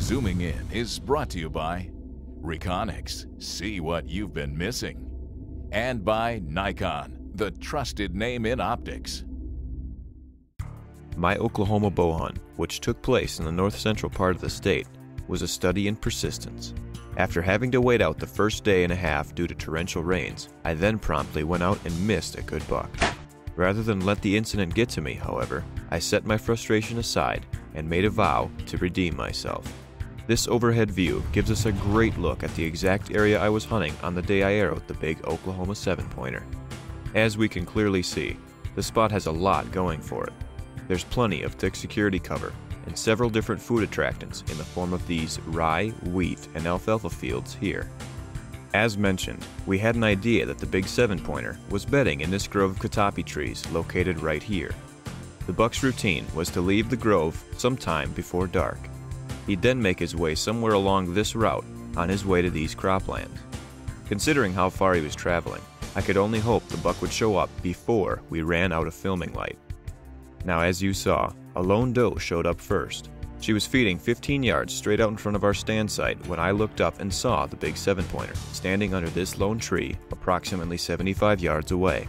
Zooming In is brought to you by Reconyx, see what you've been missing, and by Nikon, the trusted name in optics. My Oklahoma bow hunt, which took place in the north-central part of the state, was a study in persistence. After having to wait out the first day and a half due to torrential rains, I then promptly went out and missed a good buck. Rather than let the incident get to me, however, I set my frustration aside and made a vow to redeem myself. This overhead view gives us a great look at the exact area I was hunting on the day I arrowed the big Oklahoma 7-pointer. As we can clearly see, the spot has a lot going for it. There's plenty of thick security cover and several different food attractants in the form of these rye, wheat, and alfalfa fields here. As mentioned, we had an idea that the big 7-pointer was bedding in this grove of katapi trees located right here. The buck's routine was to leave the grove sometime before dark. He'd then make his way somewhere along this route on his way to these croplands. Considering how far he was traveling, I could only hope the buck would show up before we ran out of filming light. Now, as you saw, a lone doe showed up first. She was feeding 15 yards straight out in front of our stand site when I looked up and saw the big 7-pointer standing under this lone tree approximately 75 yards away.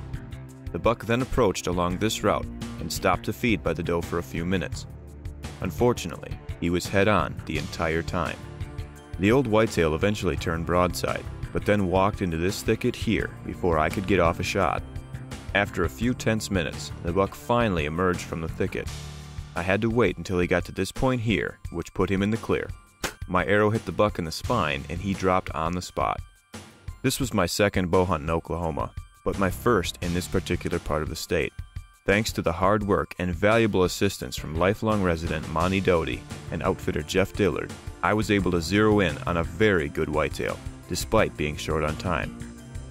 The buck then approached along this route and stopped to feed by the doe for a few minutes. Unfortunately, he was head-on the entire time. The old whitetail eventually turned broadside, but then walked into this thicket here before I could get off a shot. After a few tense minutes, the buck finally emerged from the thicket. I had to wait until he got to this point here, which put him in the clear. My arrow hit the buck in the spine and he dropped on the spot. This was my second bow hunt in Oklahoma, but my first in this particular part of the state. Thanks to the hard work and valuable assistance from lifelong resident Monty Doty and outfitter Jeff Dillard, I was able to zero in on a very good whitetail, despite being short on time.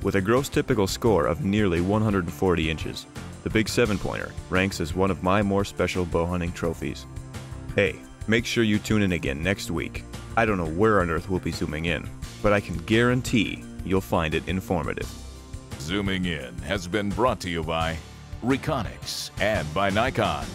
With a gross typical score of nearly 140 inches, the big 7-pointer ranks as one of my more special bow hunting trophies. Hey, make sure you tune in again next week. I don't know where on earth we'll be zooming in, but I can guarantee you'll find it informative. Zooming In has been brought to you by Reconyx and by Nikon.